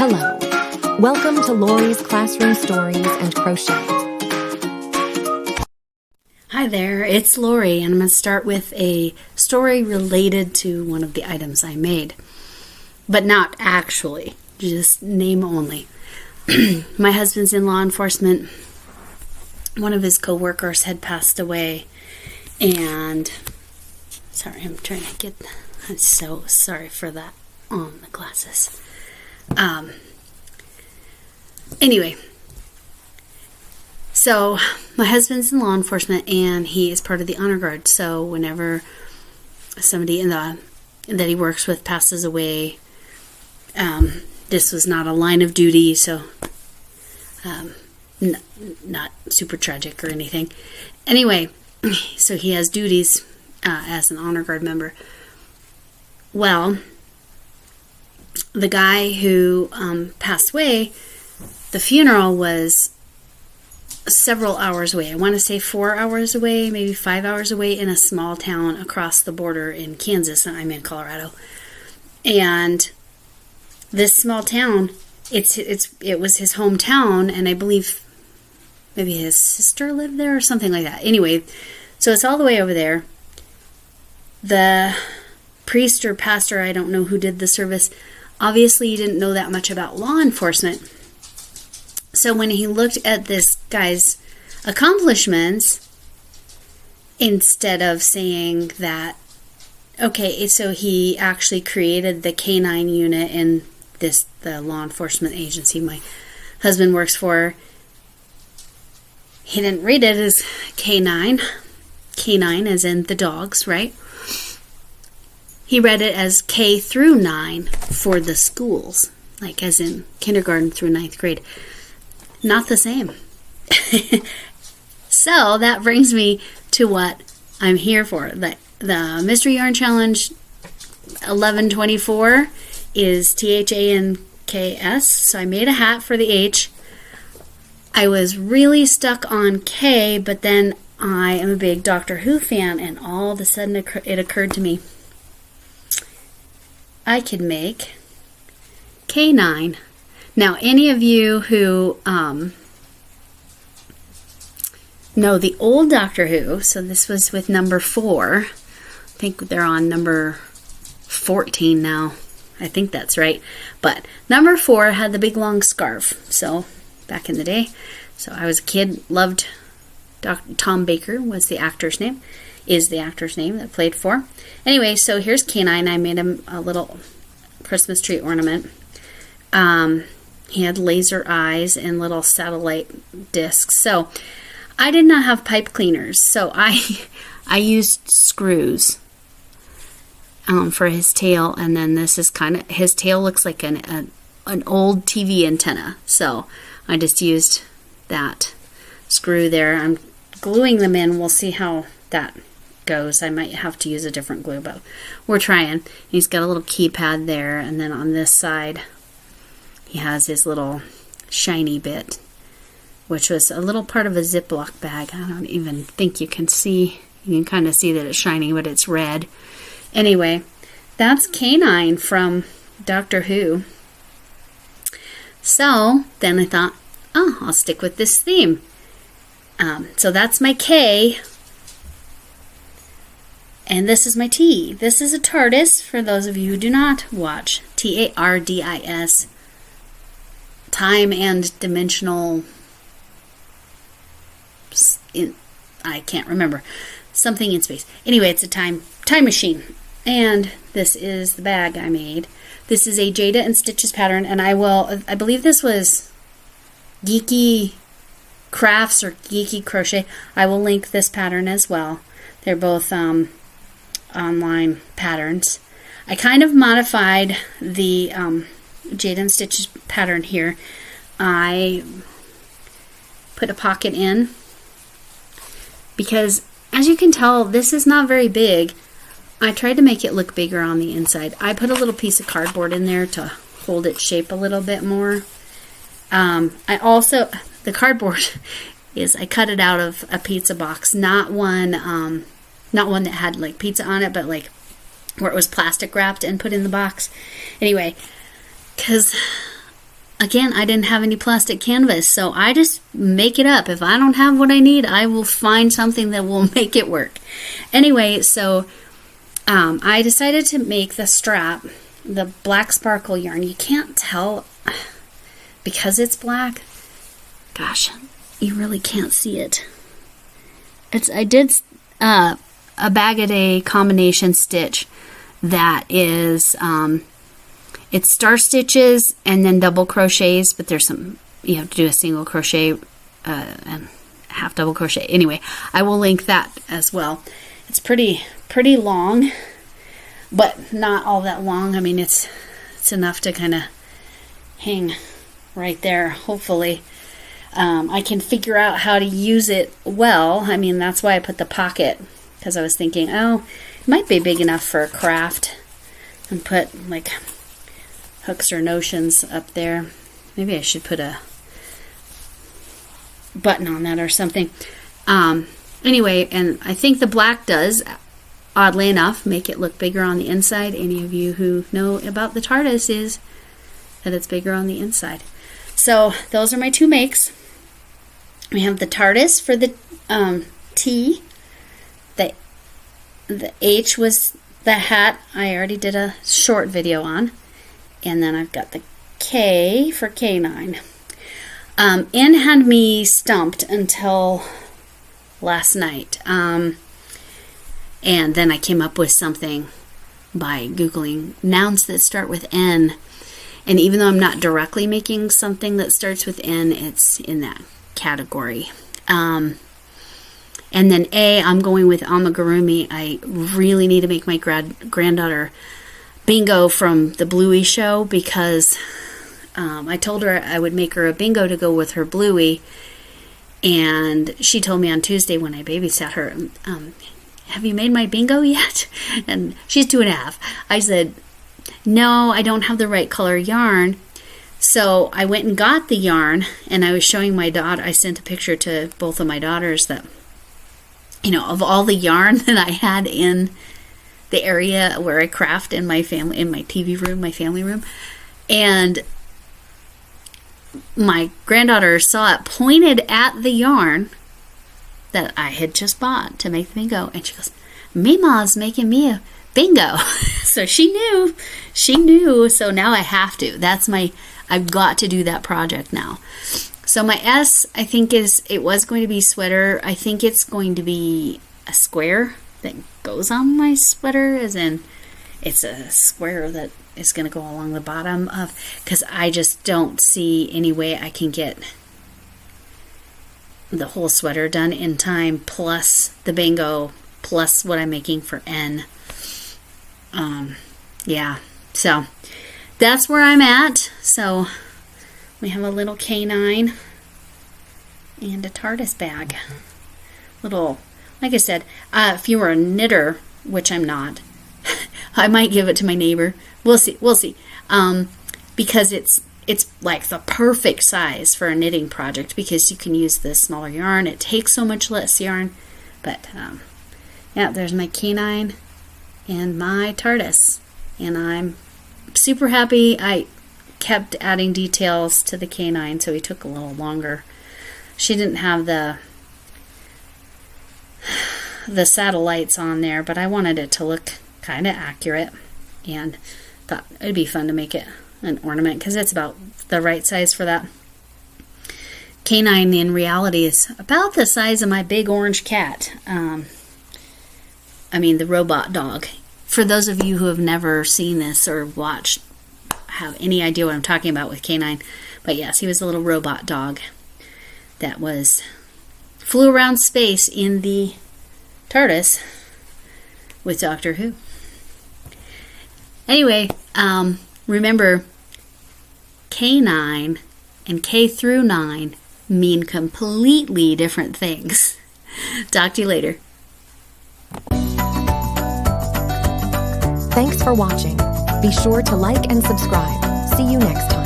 Hello. Welcome to Lori's Classroom Stories and Crochet. Hi there, it's Lori, and I'm going to start with a story related to one of the items I made. But not actually, just name only. My husband's in law enforcement. One of his co-workers had passed away, and I'm so sorry for that on the glasses. Anyway, so my husband's in law enforcement, and he is part of the honor guard. So whenever somebody that he works with passes away, this was not a line of duty, so not super tragic or anything. Anyway, so he has duties as an honor guard member. Well, the guy who passed away, the funeral was several hours away. I want to say 4 hours away, maybe 5 hours away, in a small town across the border in Kansas, and I'm in Colorado. And this small town, it was his hometown, and I believe maybe his sister lived there or something like that. Anyway, so it's all the way over there. The priest or pastor, I don't know who did the service, obviously he didn't know that much about law enforcement. So when he looked at this guy's accomplishments, instead of saying that, okay, so he actually created the K-9 unit in the law enforcement agency my husband works for, he didn't read it as K-9. K-9 as in the dogs, right? He read it as K through 9 for the schools, like as in kindergarten through 9th grade. Not the same. So that brings me to what I'm here for. The Mystery Yarn Challenge 1124 is THANKS. So I made a hat for the H. I was really stuck on K, but then I am a big Doctor Who fan, and all of a sudden it occurred to me, I could make K9. Now, any of you who know the old Doctor Who, so this was with number 4. I think they're on number 14 now. I think that's right. But number 4 had the big long scarf. So, back in the day. So, I was a kid, loved Tom Baker was the actor's name. Is the actor's name that played for. Anyway, so here's K9. I made him a little Christmas tree ornament. He had laser eyes and little satellite discs. So I did not have pipe cleaners, so I used screws for his tail, and then this is his tail looks like an old TV antenna. So I just used that screw there. I'm gluing them in. We'll see how that goes. I might have to use a different glue, but we're trying. He's got a little keypad there, and then on this side he has his little shiny bit, which was a little part of a Ziploc bag. I don't even think you can see. You can kind of see that it's shiny, but it's red. Anyway, that's K9 from Doctor Who. So then I thought, I'll stick with this theme. So that's my K. And this is my T. This is a TARDIS, for those of you who do not watch. TARDIS. Time and dimensional... I can't remember. Something in space. Anyway, it's a time machine. And this is the bag I made. This is a Jada and Stitches pattern, and I believe this was Geeky Crafts or Geeky Crochet. I will link this pattern as well. They're both online patterns. I kind of modified the Jada and Stitches pattern here. I put a pocket in because, as you can tell, this is not very big. I tried to make it look bigger on the inside. I put a little piece of cardboard in there to hold its shape a little bit more. The cardboard I cut it out of a pizza box, not one that had like pizza on it, but like where it was plastic wrapped and put in the box. Anyway, because again, I didn't have any plastic canvas, so I just make it up. If I don't have what I need, I will find something that will make it work. Anyway, so I decided to make the strap, the black sparkle yarn. You can't tell because it's black. Gosh, you really can't see it. I did a bag a day combination stitch that is it's star stitches and then double crochets, but there's some, you have to do a single crochet and half double crochet. Anyway, I will link that as well. It's pretty long, but not all that long. I mean, it's enough to kind of hang right there, hopefully. I can figure out how to use it well. I mean, that's why I put the pocket, because I was thinking, oh, it might be big enough for a craft, and put like hooks or notions up there. Maybe I should put a button on that or something. Anyway, and I think the black does, oddly enough, make it look bigger on the inside. Any of you who know about the TARDIS is that it's bigger on the inside. So those are my two makes. We have the TARDIS for the T. The H was the hat I already did a short video on. And then I've got the K for K9. Anne had me stumped until last night. And then I came up with something by Googling nouns that start with N. And even though I'm not directly making something that starts with N, it's in that category. And then A, I'm going with amigurumi. I really need to make my granddaughter bingo from the Bluey show, because I told her I would make her a bingo to go with her Bluey, and she told me on Tuesday when I babysat her, have you made my bingo yet? And she's 2.5. I said, no, I don't have the right color yarn. So I went and got the yarn, and I was showing my daughter, I sent a picture to both of my daughters that, you know, of all the yarn that I had in the area where I craft in my family, in my TV room, my family room. And my granddaughter saw it, pointed at the yarn that I had just bought to make the bingo, and she goes, Mima's making me a bingo. So she knew, so now I have to. I've got to do that project now. So my S, I think it was going to be sweater. I think it's going to be a square that goes on my sweater, as in it's a square that is going to go along the bottom of, because I just don't see any way I can get the whole sweater done in time, plus the bingo, plus what I'm making for N. Yeah, so that's where I'm at. So we have a little K9 and a TARDIS bag. Little, like I said, if you were a knitter, which I'm not, I might give it to my neighbor. We'll see. Because it's like the perfect size for a knitting project, because you can use the smaller yarn. It takes so much less yarn. But yeah, there's my K9 and my TARDIS, and I'm super happy. I kept adding details to the K9, so he took a little longer. She didn't have the satellites on there, but I wanted it to look kind of accurate, and thought it'd be fun to make it an ornament, because it's about the right size for that. K9 in reality is about the size of my big orange cat. I mean, the robot dog. For those of you who have never seen this or watched, have any idea what I'm talking about with K9. But yes, he was a little robot dog that flew around space in the TARDIS with Doctor Who. Anyway, remember, K9 and K through 9 mean completely different things. Talk to you later. Thanks for watching. Be sure to like and subscribe. See you next time.